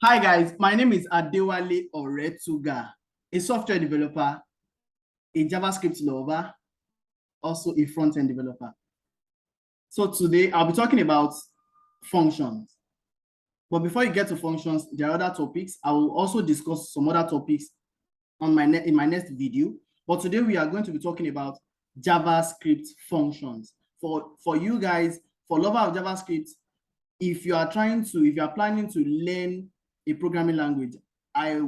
Hi guys, my name is Adewale Oretuga, a software developer, a JavaScript lover, also a front-end developer. So today I'll be talking about functions. But before you get to functions, there are other topics. I will also discuss some other topics in my next video. But today we are going to be talking about JavaScript functions. For you guys, for lover of JavaScript, if you are planning to learn a programming language, I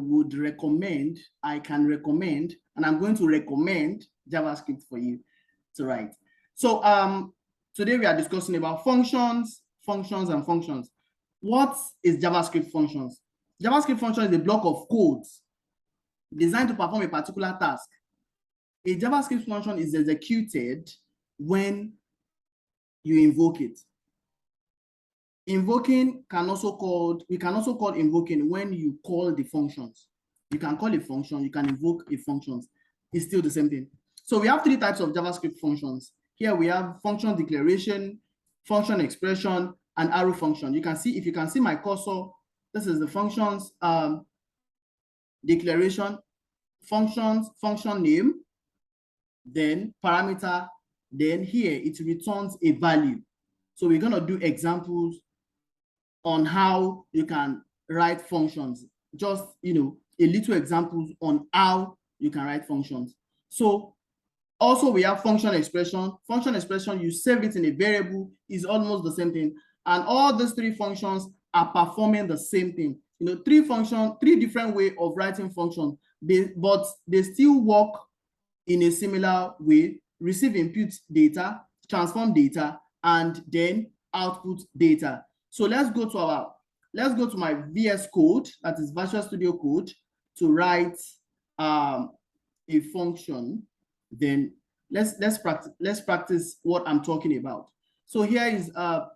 can recommend, and I'm going to recommend JavaScript for you to write. So today we are discussing about functions. What is JavaScript functions? JavaScript function is a block of code designed to perform a particular task. A JavaScript function is executed when you invoke it. Invoking we can also call invoking when you call the functions. You can call a function, you can invoke a function. It's still the same thing. So we have three types of JavaScript functions. Here we have function declaration, function expression, and arrow function. You can see, if you can see my cursor, this is the functions declaration, function name, then parameter, then here it returns a value. So we're going to do examples on how you can write functions, just a little examples on how you can write functions. So also we have function expression. Function expression, you save it in a variable, is almost the same thing, and all these three functions are performing the same thing. Three different way of writing functions, but they still work in a similar way: receive input data, transform data, and then output data. So let's go to my VS Code, that is Visual Studio Code, to write a function. Then let's practice what I'm talking about. So here is the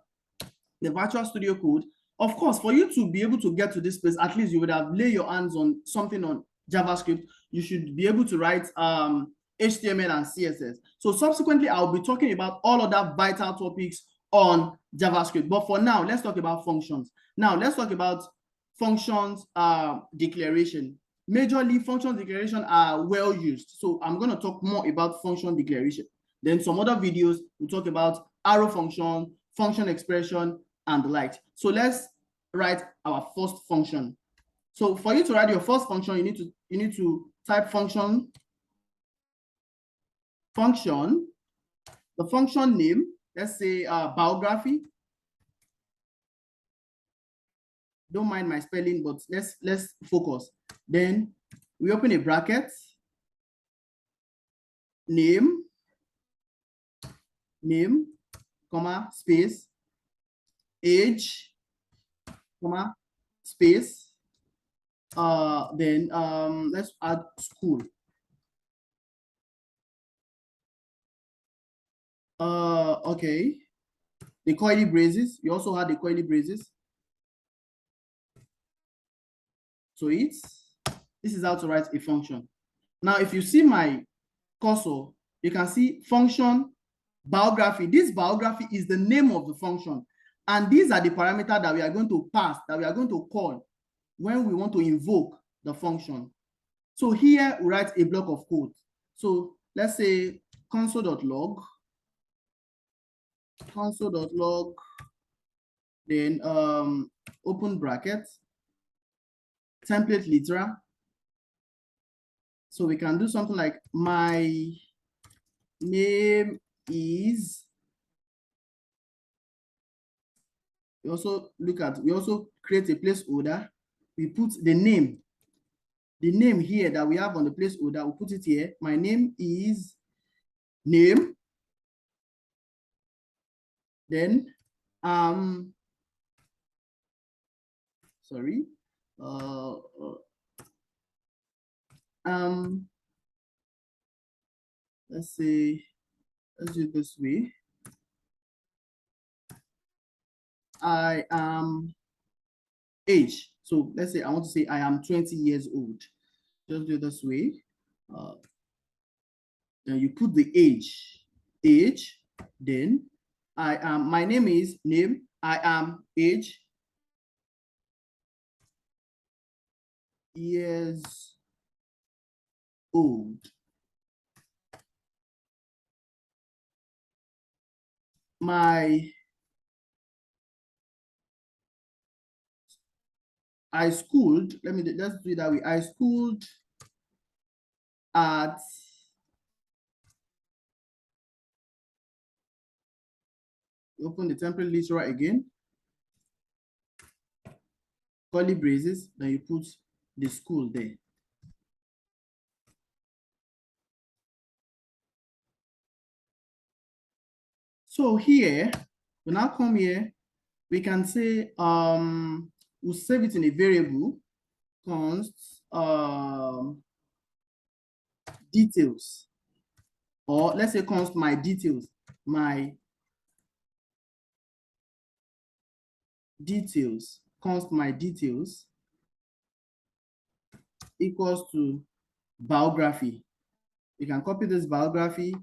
Visual Studio Code. Of course, for you to be able to get to this place, at least you would have laid your hands on something on JavaScript. You should be able to write HTML and CSS. So subsequently, I'll be talking about all other vital topics on JavaScript. But for now, let's talk about functions. Now, let's talk about functions declaration. Majorly, function declaration are well used. So I'm going to talk more about function declaration. Then some other videos, we'll talk about arrow function, function expression, and the like. So let's write our first function. So for you to write your first function, you need to type function, the function name, let's say biography. Don't mind my spelling, but let's focus. Then we open a bracket, name, comma, space, age, comma, space. Then let's add school. Okay. The curly braces. You also had the curly braces. So this is how to write a function. Now, if you see my cursor, you can see function biography. This biography is the name of the function. And these are the parameters that we are going to pass, that we are going to call when we want to invoke the function. So here we write a block of code. So let's say console.log, then open bracket, template literal. So we can do something like my name is. We also create a placeholder. We put the name here that we have on the placeholder. We put it here. My name is name. Then sorry. Let's do it this way. I am age. So let's say I want to say I am 20 years old. Just do it this way. Then you put the age. Then I am. My name is name. I am age. years old. I schooled, let's do it that way. I schooled at open the template literal again, curly braces, then you put the school there. So here, we now come here, we can say, we'll save it in a variable, const details, or let's say const my details, const my details equals to biography. You can copy this biography,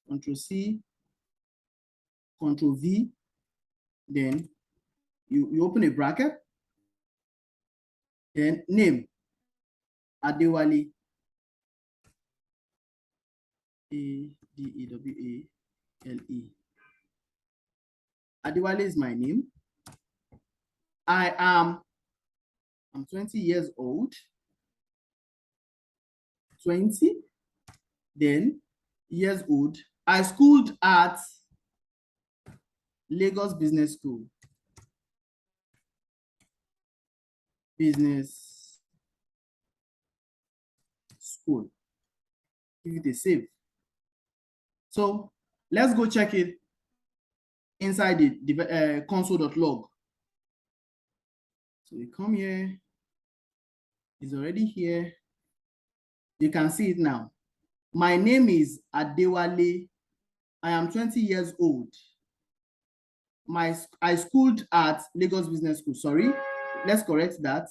Control C, Control V, then you open a bracket, then name, Adewale, Adewale. Adewale is my name. I'm 20 years old. 20, then years old. I schooled at Lagos Business School. Business School. Give it a save. So let's go check it inside the console.log. So we come here, it's already here. You can see it now. My name is Adewale. I am 20 years old. I schooled at Lagos Business School. Sorry, let's correct that.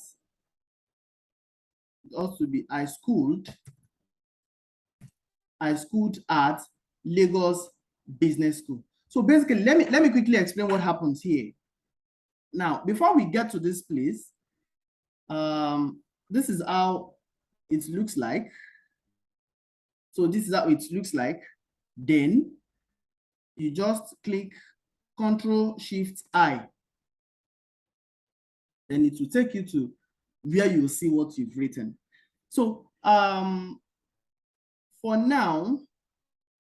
It ought to be I schooled at Lagos Business School. So basically, let me quickly explain what happens here. Now, before we get to this place, this is how it looks like. So this is how it looks like. Then you just click Ctrl-Shift-I. Then it will take you to where you will see what you've written. So for now,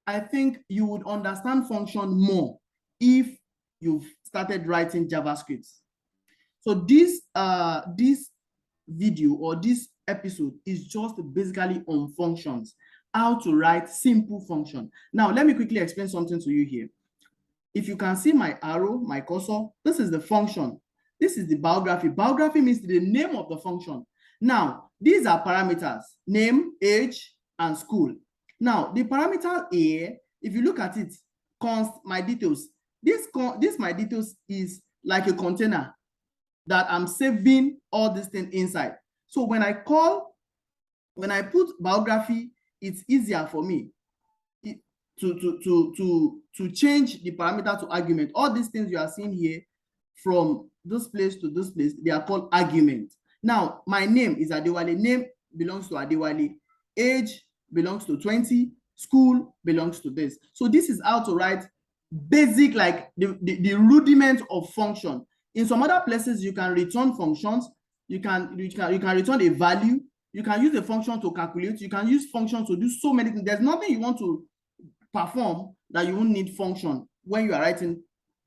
I think you would understand function more if you've started writing JavaScript. So this video or this episode is just basically on functions, how to write simple function. Now, let me quickly explain something to you here. If you can see my arrow, my cursor, this is the function. This is the biography. Biography means the name of the function. Now, these are parameters, name, age, and school. Now, the parameter A, if you look at it, const my details. This my details is like a container that I'm saving all this thing inside. So when I put biography, it's easier for me to change the parameter to argument. All these things you are seeing here from this place to this place, they are called argument. Now, my name is Adewale. Name belongs to Adewale. Age belongs to 20. School belongs to this. So this is how to write basic, like the rudiment of function. In some other places, you can return functions. You can return a value. You can use a function to calculate. You can use functions to do so many things. There's nothing you want to perform that you won't need function when you are writing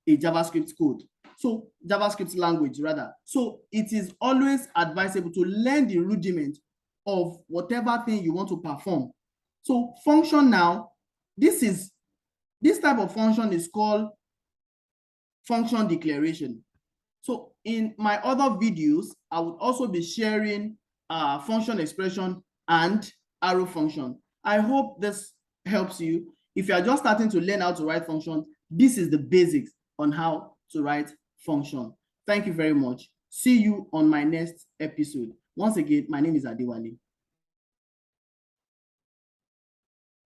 a JavaScript code. So JavaScript language rather. So it is always advisable to learn the rudiment of whatever thing you want to perform. So function now, this type of function is called function declaration. So in my other videos, I would also be sharing function expression and arrow function. I hope this helps you. If you are just starting to learn how to write functions, this is the basics on how to write function. Thank you very much. See you on my next episode. Once again, my name is Adewale.